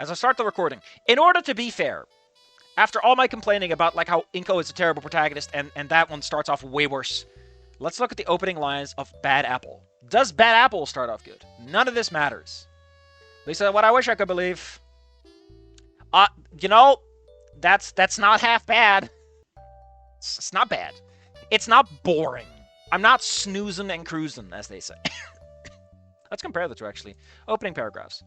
as I start the recording, in order to be fair, after all my complaining about like how Inko is a terrible protagonist and that one starts off way worse, let's look at the opening lines of Bad Apple. Does Bad Apple start off good? None of this matters. Lisa, what I wish I could believe. You know, that's not half bad. It's not bad. It's not boring. I'm not snoozing and cruising, as they say. Let's compare the two, actually. Opening paragraphs.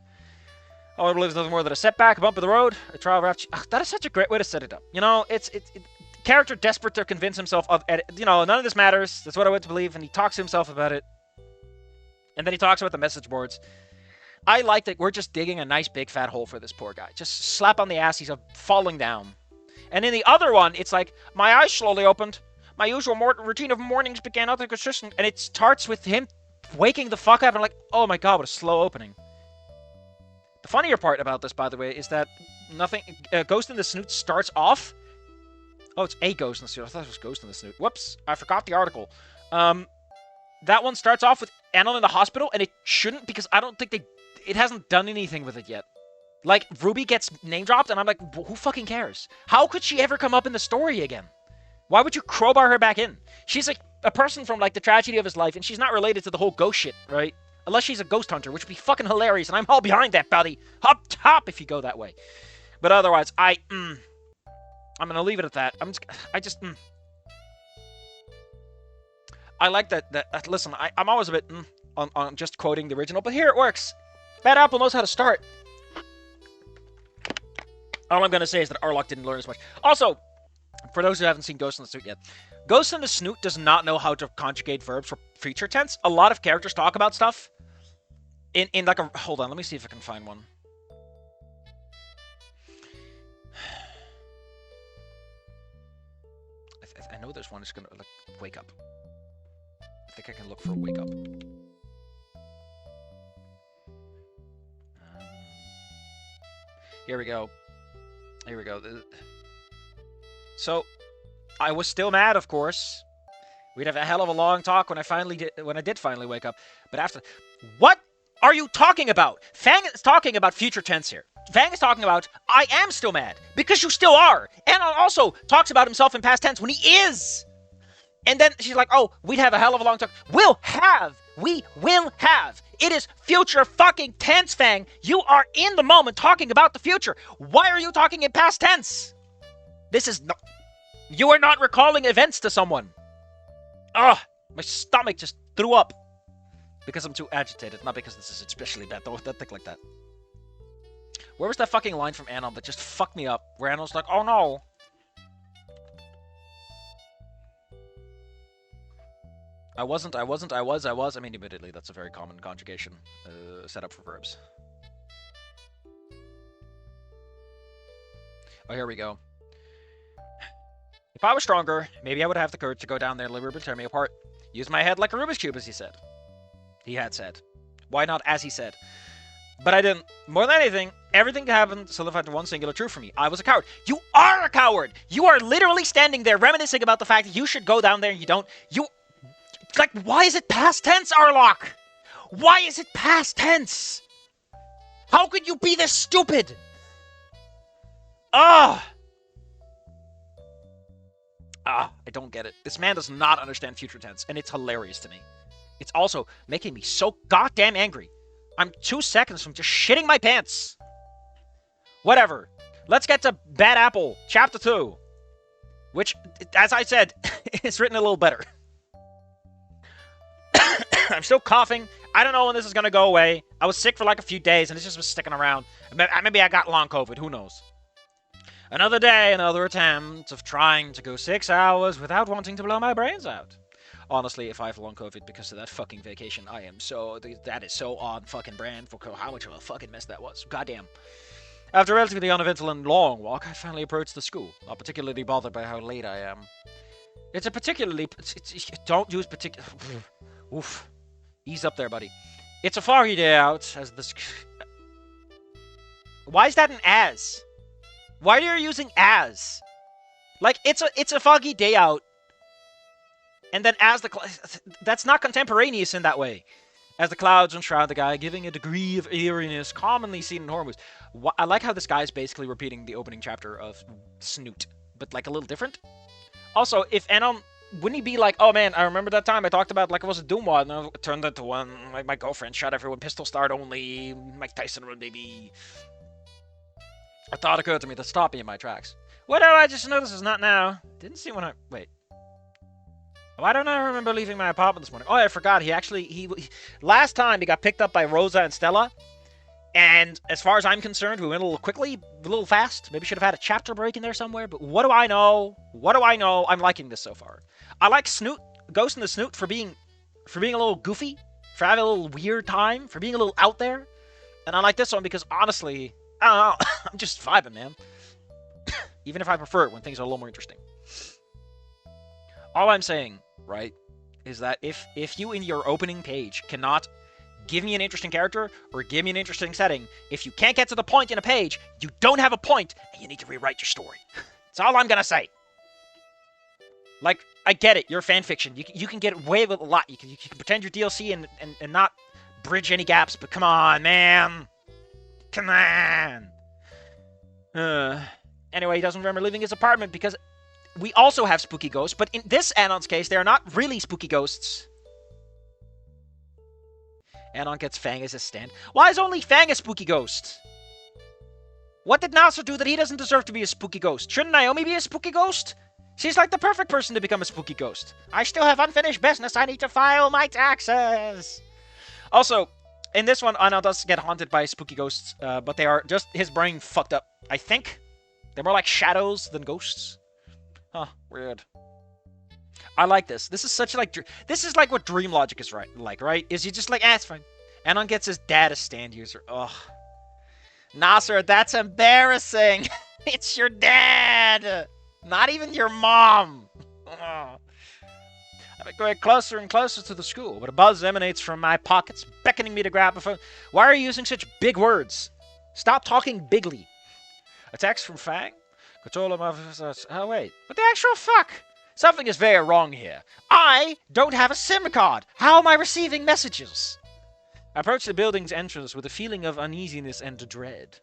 Oh, I believe it's nothing more than a setback, a bump in the road, a trial of rapture. That is such a great way to set it up. You know, it's character desperate to convince himself of, you know, none of this matters. That's what I want to believe, and he talks to himself about it. And then he talks about the message boards. I like that we're just digging a nice big fat hole for this poor guy. Just slap on the ass, he's falling down. And in the other one, it's like, my eyes slowly opened. My usual routine of mornings began nothing consistent. And it starts with him waking the fuck up and like, oh my god, what a slow opening. The funnier part about this, by the way, is that Ghost in the Snoot starts off. Oh, it's a Ghost in the Snoot. I thought it was Ghost in the Snoot. Whoops, I forgot the article. That one starts off with Anon in the hospital, and it shouldn't because I don't think it hasn't done anything with it yet. Like, Ruby gets name dropped, and I'm like, who fucking cares? How could she ever come up in the story again? Why would you crowbar her back in? She's like a person from like the tragedy of his life, and she's not related to the whole ghost shit, right? Unless she's a ghost hunter, which would be fucking hilarious, and I'm all behind that, buddy. Up top if you go that way. But otherwise, I'm gonna leave it at that. I like that. Listen, I'm always a bit on just quoting the original, but here it works. Bad Apple knows how to start. All I'm gonna say is that Arlok didn't learn as much. Also, for those who haven't seen Ghost in the Snoot yet, Ghost in the Snoot does not know how to conjugate verbs for future tense. A lot of characters talk about stuff in like a... Hold on, let me see if I can find one. I know there's one that's gonna like wake up. I think I can look for a wake up. Here we go. Here we go. So, I was still mad, of course. We'd have a hell of a long talk when I did finally wake up. But after, what are you talking about? Fang is talking about future tense here. Fang is talking about, I am still mad, because you still are. And also talks about himself in past tense when he is. And then she's like, oh, we'd have a hell of a long talk. We will have. It is future fucking tense, Fang. You are in the moment talking about the future. Why are you talking in past tense? This is not... You are not recalling events to someone. Ugh, my stomach just threw up. Because I'm too agitated, not because this is especially bad. Don't think like that. Where was that fucking line from Anon that just fucked me up? Where Anon's like, oh no. I was. I mean, admittedly, that's a very common conjugation setup for verbs. Oh, here we go. If I was stronger, maybe I would have the courage to go down there and let Ruby tear me apart. Use my head like a Rubik's Cube, as he said. He had said. Why not as he said? But I didn't. More than anything, everything that happened solidified to one singular truth for me. I was a coward. You are a coward! You are literally standing there reminiscing about the fact that you should go down there and you don't. Like, why is it past tense, Arlok? Why is it past tense? How could you be this stupid? I don't get it. This man does not understand future tense, and it's hilarious to me. It's also making me so goddamn angry. I'm 2 seconds from just shitting my pants. Whatever. Let's get to Bad Apple, Chapter 2. Which, as I said, is written a little better. I'm still coughing. I don't know when this is going to go away. I was sick for like a few days, and it's just been sticking around. Maybe I got long COVID. Who knows? Another day, another attempt of trying to go 6 hours without wanting to blow my brains out. Honestly, if I have long COVID because of that fucking vacation, that is so on fucking brand for how much of a fucking mess that was. Goddamn. After a relatively uneventful and long walk, I finally approached the school. Not particularly bothered by how late I am. It's a particularly... don't use particular... Oof. Ease up there, buddy. It's a foggy day out, as this... Why is that an as? Why are you using as? Like, it's a foggy day out. And then as the... That's not contemporaneous in that way. as the clouds enshroud the guy, giving a degree of eeriness commonly seen in horror movies. I like how this guy is basically repeating the opening chapter of Snoot, but like a little different. Also, if Anon, wouldn't he be like, oh man, I remember that time I talked about like it was a Doom mod, and it turned into one. Like my girlfriend shot everyone, pistol start only, Mike Tyson run baby. A thought occurred to me that stopped me in my tracks. What do I just noticed is not now? Didn't see when I wait. Why don't I remember leaving my apartment this morning? Oh, I forgot. He last time he got picked up by Rosa and Stella. And as far as I'm concerned, we went a little quickly, a little fast. Maybe should have had a chapter break in there somewhere. But what do I know? What do I know? I'm liking this so far. I like Snoot, Ghost in the Snoot for being a little goofy, for having a little weird time, for being a little out there. And I like this one because honestly, I don't know, I'm just vibing, man. Even if I prefer it when things are a little more interesting. All I'm saying, right, is that if you in your opening page cannot give me an interesting character or give me an interesting setting, if you can't get to the point in a page, you don't have a point and you need to rewrite your story. That's all I'm gonna say. Like, I get it, you're fan fiction. You can get away with a lot. You can pretend you're DLC and not bridge any gaps, but come on, man. Come on. Anyway, he doesn't remember leaving his apartment because we also have spooky ghosts, but in this Anon's case, they are not really spooky ghosts. Anon gets Fang as his stand. Why is only Fang a spooky ghost? What did Nasser do that he doesn't deserve to be a spooky ghost? Shouldn't Naomi be a spooky ghost? She's like the perfect person to become a spooky ghost. I still have unfinished business. I need to file my taxes. Also, in this one, Anon does get haunted by spooky ghosts, but they are just his brain fucked up, I think. They're more like shadows than ghosts. Huh, weird. I like this. This is such like this is like what dream logic is right? Is you just like, it's fine. Anon gets his dad a stand user. Ugh. Nasser, that's embarrassing. It's your dad. Not even your mom. Ugh. I'm going closer and closer to the school, but a buzz emanates from my pockets, beckoning me to grab a phone. Why are you using such big words? Stop talking bigly. A text from Fang? Control of my... Oh, wait. What the actual fuck? Something is very wrong here. I don't have a SIM card. How am I receiving messages? I approach the building's entrance with a feeling of uneasiness and dread.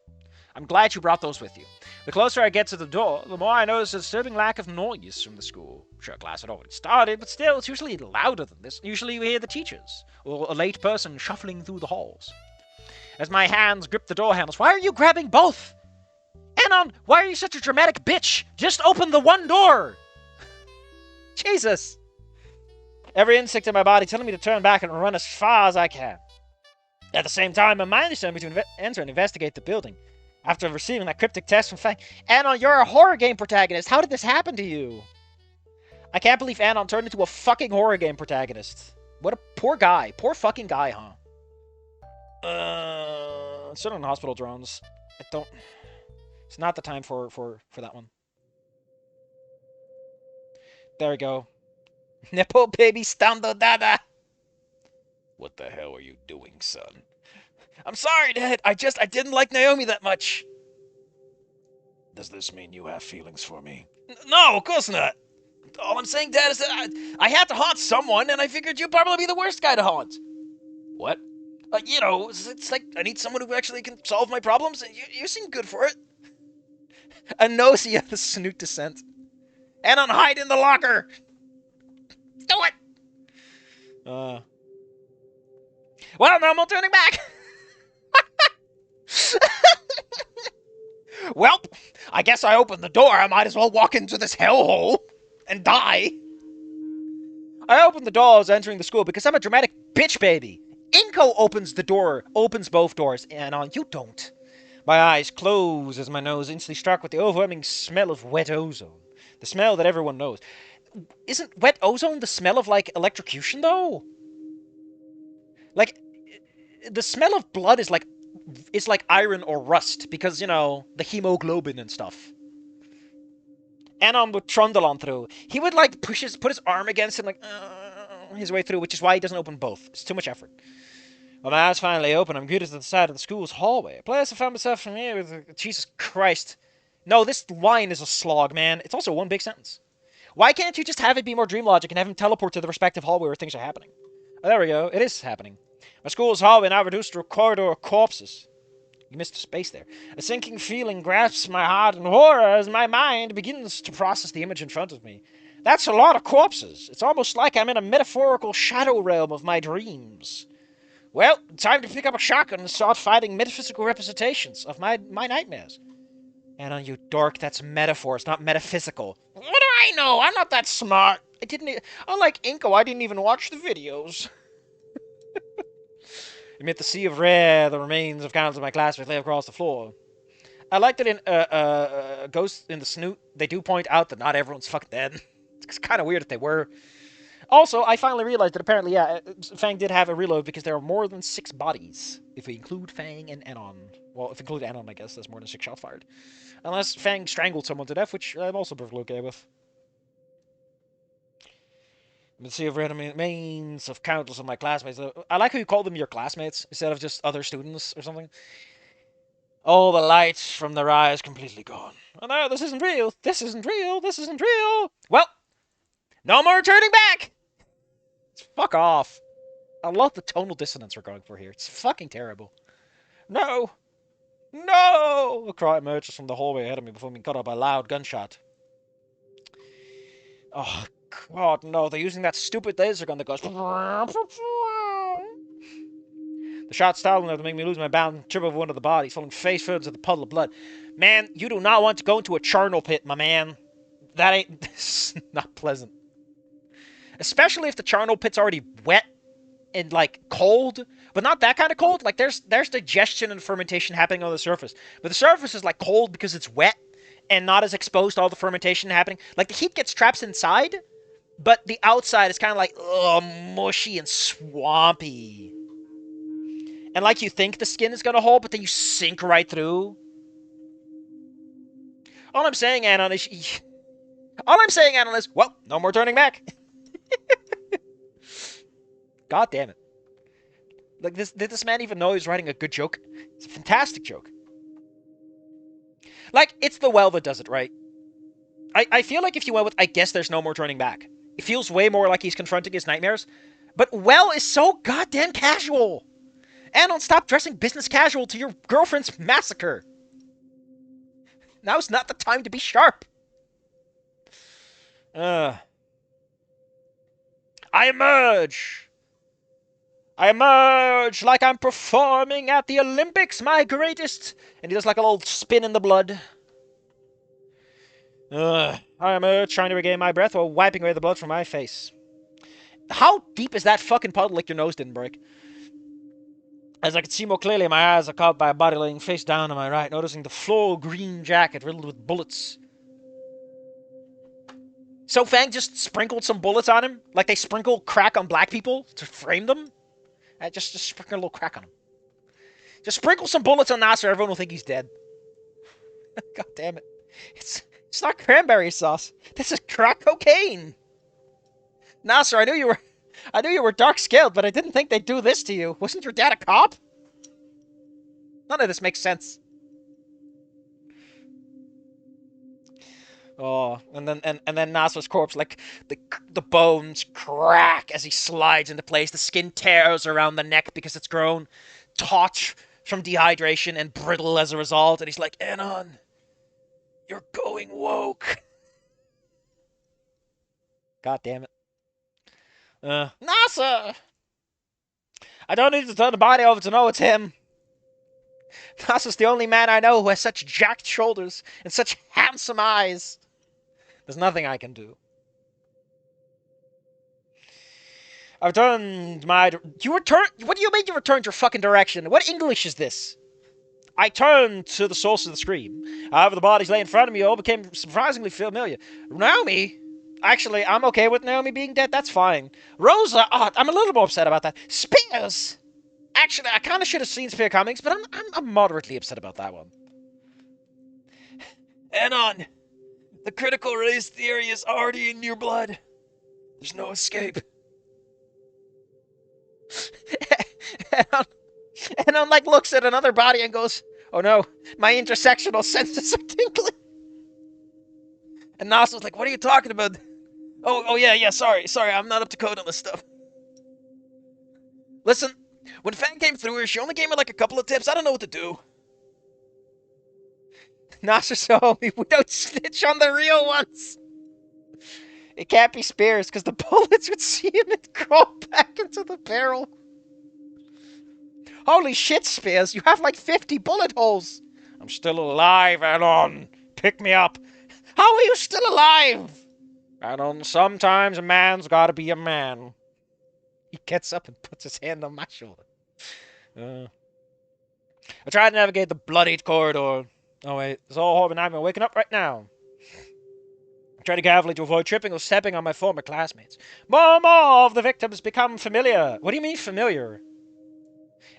I'm glad you brought those with you. The closer I get to the door, the more I notice a disturbing lack of noise from the school. Sure, class had already started, but still, it's usually louder than this. Usually we hear the teachers, or a late person shuffling through the halls. As my hands grip the door handles, why are you grabbing both? Anon, why are you such a dramatic bitch? Just open the one door! Jesus! Every instinct in my body telling me to turn back and run as far as I can. At the same time, my mind is telling me to enter and investigate the building. After receiving that cryptic text from Fang, Anon, you're a horror game protagonist. How did this happen to you? I can't believe Anon turned into a fucking horror game protagonist. What a poor guy. Poor fucking guy, huh? Still on hospital drones. It's not the time for that one. There we go. Nipple baby stando dada. What the hell are you doing, son? I'm sorry, Dad. I didn't like Naomi that much. Does this mean you have feelings for me? No, of course not. All I'm saying, Dad, is that I had to haunt someone, and I figured you'd probably be the worst guy to haunt. What? It's like I need someone who actually can solve my problems, and you seem good for it. A nosy of the Snoot descent. Anon, hide in the locker! Do it! Well, no more turning back! Welp, I guess I opened the door. I might as well walk into this hellhole and die. I opened the door as entering the school because I'm a dramatic bitch baby. Inko opens both doors, and you don't. My eyes close as my nose instantly struck with the overwhelming smell of wet ozone. The smell that everyone knows. Isn't wet ozone the smell of, like, electrocution, though? Like, the smell of blood is like iron or rust, because, you know, the hemoglobin and stuff. Anon would trundle on through. He would, like, put his arm against him, like, his way through, which is why he doesn't open both. It's too much effort. When my eyes finally open, I'm greeted to the side of the school's hallway. A place I found myself familiar with. Jesus Christ. No, this line is a slog, man. It's also one big sentence. Why can't you just have it be more dream logic and have him teleport to the respective hallway where things are happening? Oh, there we go. It is happening. My school's hallway now reduced to a corridor of corpses. You missed a space there. A sinking feeling grasps my heart in horror as my mind begins to process the image in front of me. That's a lot of corpses. It's almost like I'm in a metaphorical shadow realm of my dreams. Well, time to pick up a shotgun and start fighting metaphysical representations of my nightmares. Anon, you dork, that's metaphor. It's not metaphysical. What do I know? I'm not that smart. Unlike Inko, I didn't even watch the videos. Amid the sea of red, the remains of countless of my classmates lay across the floor. I like that in Ghost in the Snoot, they do point out that not everyone's fucking dead. It's kind of weird if they were. Also, I finally realized that apparently, yeah, Fang did have a reload because there are more than 6 bodies. If we include Fang and Anon. Well, if we include Anon, I guess there's more than 6 shots fired. Unless Fang strangled someone to death, which I'm also perfectly okay with. Let's see if remains of countless of my classmates. I like how you call them your classmates instead of just other students or something. All the lights from their eyes completely gone. Oh no, this isn't real. This isn't real. This isn't real. Well, no more turning back. Fuck off. I love the tonal dissonance we're going for here. It's fucking terrible. No. No! A cry emerges from the hallway ahead of me before being cut off by a loud gunshot. Oh, God, no. They're using that stupid laser gun that goes... The shot startled enough to make me lose my balance and trip over one of the bodies, falling face first into the puddle of blood. Man, you do not want to go into a charnel pit, my man. That ain't... This is not pleasant. Especially if the charnel pit's already wet and, like, cold. But not that kind of cold. Like, there's digestion and fermentation happening on the surface. But the surface is, like, cold because it's wet and not as exposed to all the fermentation happening. Like, the heat gets trapped inside, but the outside is kind of like, ugh, mushy and swampy. And like you think the skin is going to hold, but then you sink right through. All I'm saying, Anon, is... well, no more turning back. God damn it. Like, did this man even know he was writing a good joke? It's a fantastic joke. Like, it's the well that does it, right? I feel like if you went with, I guess there's no more turning back, it feels way more like he's confronting his nightmares. But well is so goddamn casual. Anon, stop dressing business casual to your girlfriend's massacre. Now's not the time to be sharp. I emerge. I emerge like I'm performing at the Olympics, my greatest. And he does like a little spin in the blood. I emerge, trying to regain my breath while wiping away the blood from my face. How deep is that fucking puddle like your nose didn't break? As I could see more clearly, my eyes are caught by a body laying face down on my right, noticing the floral green jacket riddled with bullets. So Fang just sprinkled some bullets on him? Like they sprinkle crack on black people to frame them? Just sprinkle a little crack on him. Just sprinkle some bullets on Nasser, everyone will think he's dead. God damn it. It's not cranberry sauce. This is crack cocaine. Nasser, I knew you were dark-scaled, but I didn't think they'd do this to you. Wasn't your dad a cop? None of this makes sense. Oh, and then Nasser's corpse, like, the bones crack as he slides into place. The skin tears around the neck because it's grown taut from dehydration and brittle as a result. And he's like, Anon, you're going woke. God damn it. Nasser! I don't need to turn the body over to know it's him. Nasser's the only man I know who has such jacked shoulders and such handsome eyes. There's nothing I can do. I've turned my... You return... What do you mean you returned your fucking direction? What English is this? I turned to the source of the scream. However, the bodies lay in front of me all became surprisingly familiar. Naomi? Actually, I'm okay with Naomi being dead. That's fine. Rosa? Oh, I'm a little more upset about that. Spears? Actually, I kind of should have seen Spear Cummings, but I'm moderately upset about that one. Anon, the critical race theory is already in your blood. There's no escape. Anon like looks at another body and goes, oh no, my intersectional senses are tingling. And Nasser's like, what are you talking about? Oh yeah, sorry, I'm not up to code on this stuff. Listen, When Fang came through here, she only gave me like a couple of tips. I don't know what to do. Nasser so we don't snitch on the real ones. It can't be Spears because the bullets would see him and crawl back into the barrel. Holy shit, Spears, you have like 50 bullet holes. I'm still alive, Anon. Pick me up. How are you still alive? Anon, sometimes a man's gotta be a man. He gets up and puts his hand on my shoulder. I tried to navigate the bloodied corridor. Oh wait, it's all horrible. I'm waking up right now. I tried carefully to avoid tripping or stepping on my former classmates. More and more of the victims become familiar. What do you mean familiar?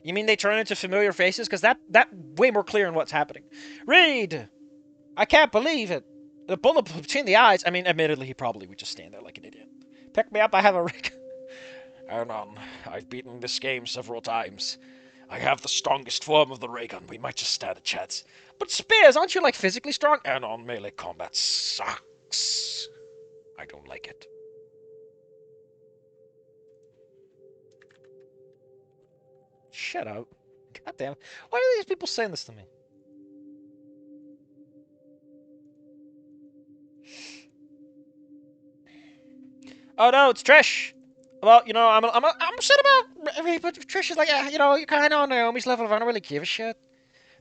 You mean they turn into familiar faces? Because that way more clear in what's happening. Reed! I can't believe it. The bullet between the eyes. I mean, admittedly, he probably would just stand there like an idiot. Pick me up, I have a rig. Anon, I've beaten this game several times. I have the strongest form of the ray gun. We might just stand a chance. But Spears, aren't you like physically strong? Anon, melee combat sucks. I don't like it. Shut up. God damn. Why are these people saying this to me? Oh no, it's Trish. Well, you know, I'm upset about but Trish is like, you know, you're kind of on Naomi's level. I don't really give a shit.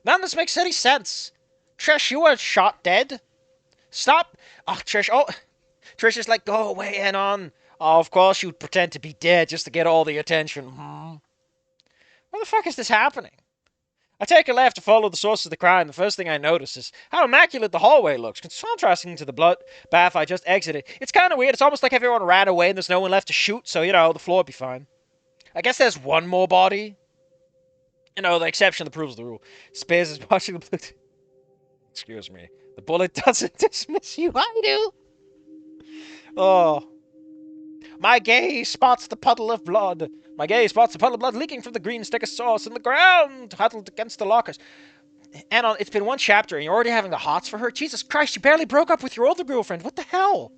None of this makes any sense. Trish, you were shot dead. Stop. Oh, Trish. Oh, Trish is like, go away, Anon. Oh, of course you'd pretend to be dead just to get all the attention. Where the fuck is this happening? I take a left to follow the source of the crime. The first thing I notice is how immaculate the hallway looks, contrasting to the blood bath I just exited. It's kind of weird. It's almost like everyone ran away and there's no one left to shoot, so, you know, the floor would be fine. I guess there's one more body. You know, the exception that proves the rule. Spears is watching the blue... Excuse me. The bullet doesn't dismiss you. I do. Oh. My gaze spots the puddle of blood. My gaze spots the puddle of blood leaking from the green stick of sauce in the ground, huddled against the lockers. Anon, it's been one chapter and you're already having the hots for her? Jesus Christ, you barely broke up with your older girlfriend. What the hell?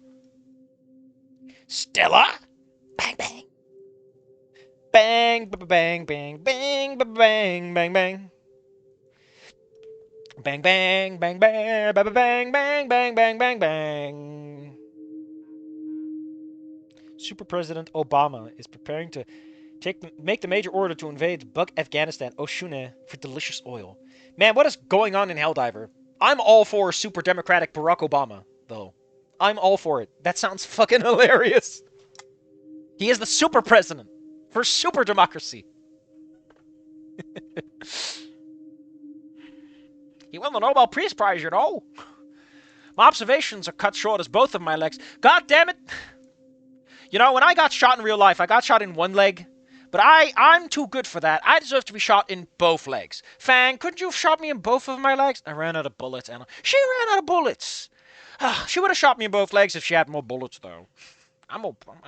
Stella? Bang, bang. Bang, bang, bang, bang, bang, bang, bang. Bang, bang, bang, bang, bang, bang, bang, bang, bang, bang, bang. Super President Obama is preparing to make the major order to invade Afghanistan, Oshune, for delicious oil. Man, what is going on in Helldiver? I'm all for super democratic Barack Obama, though. I'm all for it. That sounds fucking hilarious. He is the super president for super democracy. He won the Nobel Peace Prize, you know. My observations are cut short as both of my legs. God damn it. You know, when I got shot in real life, I got shot in one leg. But I'm too good for that. I deserve to be shot in both legs. Fang, couldn't you have shot me in both of my legs? I ran out of bullets, Anna. She ran out of bullets. She would have shot me in both legs if she had more bullets, though. I'm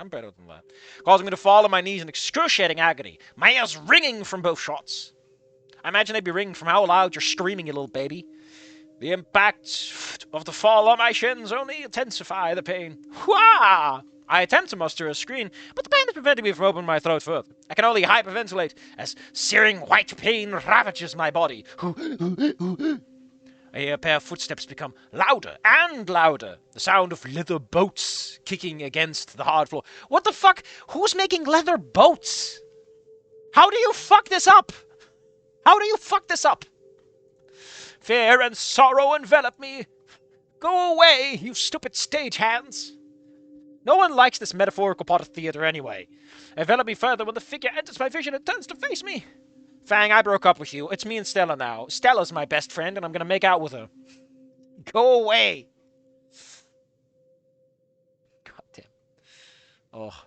better than that. Causing me to fall on my knees in excruciating agony. My ears ringing from both shots. I imagine they'd be ringing from how loud you're screaming, you little baby. The impact of the fall on my shins only intensify the pain. Wah! I attempt to muster a scream, but the pain is preventing me from opening my throat further. I can only hyperventilate as searing white pain ravages my body. I hear a pair of footsteps become louder and louder. The sound of leather boats kicking against the hard floor. What the fuck? Who's making leather boats? How do you fuck this up? How do you fuck this up? Fear and sorrow envelop me. Go away, you stupid stagehands. No one likes this metaphorical part of theater anyway. Envelop me further when the figure enters my vision and turns to face me. Fang, I broke up with you. It's me and Stella now. Stella's my best friend, and I'm gonna make out with her. Go away. God damn. Oh.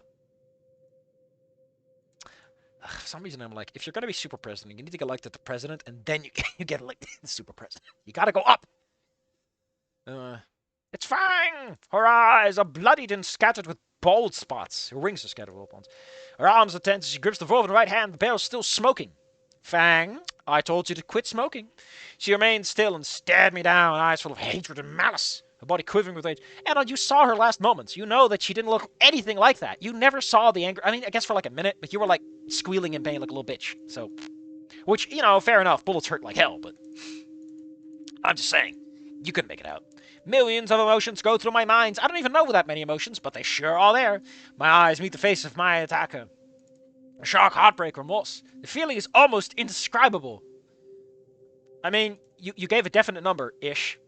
For some reason, I'm like, if you're gonna be super president, you need to get elected the president, and then you get elected the super president. You gotta go up. It's Fang! Her eyes are bloodied and scattered with bald spots. Her wings are scattered with bald spots. Her arms are tense as she grips the revolver in her right hand. The barrel's still smoking. Fang, I told you to quit smoking. She remained still and stared me down, eyes full of hatred and malice. her body quivering with rage. And you saw her last moments. You know that she didn't look anything like that. You never saw the anger. I mean, I guess for like a minute, but you were like squealing in pain like a little bitch. So, which, you know, fair enough. Bullets hurt like hell, but I'm just saying, you couldn't make it out. Millions of emotions go through my mind. I don't even know that many emotions, but they sure are there. My eyes meet the face of my attacker. A shock, heartbreak, remorse. The feeling is almost indescribable. I mean, you gave a definite number-ish,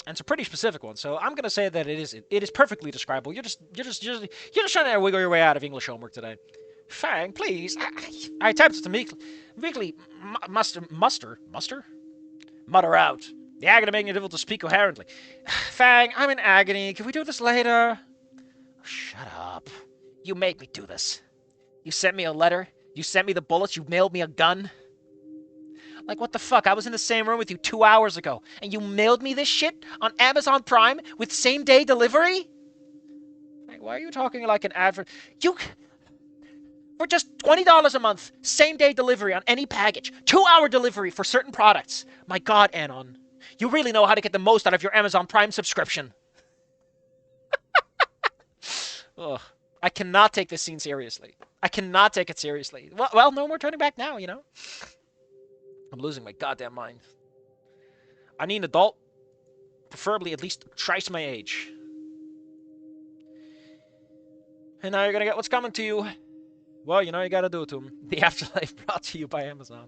and it's a pretty specific one. So I'm gonna say that it is perfectly describable. You're just trying to wiggle your way out of English homework today. Fang, please. I attempted to meekly mutter out. The agony making it difficult to speak coherently. Fang, I'm in agony. Can we do this later? Oh, shut up. You made me do this. You sent me a letter. You sent me the bullets. You mailed me a gun. Like, what the fuck? I was in the same room with you 2 hours ago, and you mailed me this shit on Amazon Prime with same-day delivery? Like, why are you talking like an advert? You... For just $20 a month, same-day delivery on any package. 2-hour delivery for certain products. My god, Anon. You really know how to get the most out of your Amazon Prime subscription. Ugh. I cannot take this scene seriously. I cannot take it seriously. Well, no more turning back now, you know? I'm losing my goddamn mind. I need an adult, preferably at least twice my age. And now you're gonna get what's coming to you. Well, you know you gotta do it to him. The Afterlife brought to you by Amazon.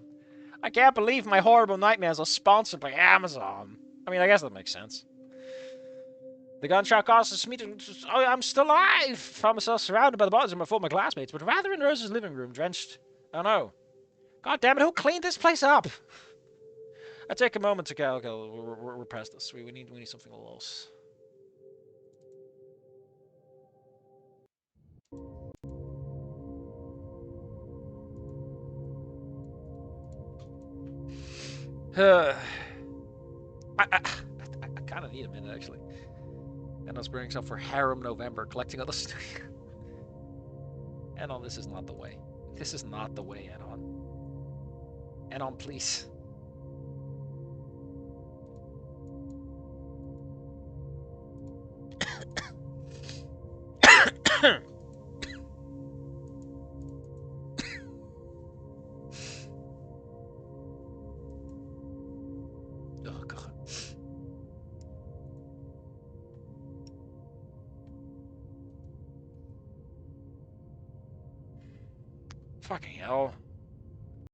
I can't believe my horrible nightmares are sponsored by Amazon. I mean, I guess that makes sense. The gunshot causes me to... Oh, I'm still alive! Found myself surrounded by the bodies of my former classmates, but rather in Rose's living room, drenched... Oh no. God damn it, who cleaned this place up? I take a moment to go. Okay, we're past this. We need something a little else. I kind of need a minute, actually. And I was bringing stuff for Harem November, collecting all the stuff. Anon, this is not the way. This is not the way, Anon. Anon, please. Oh, God. Fucking hell.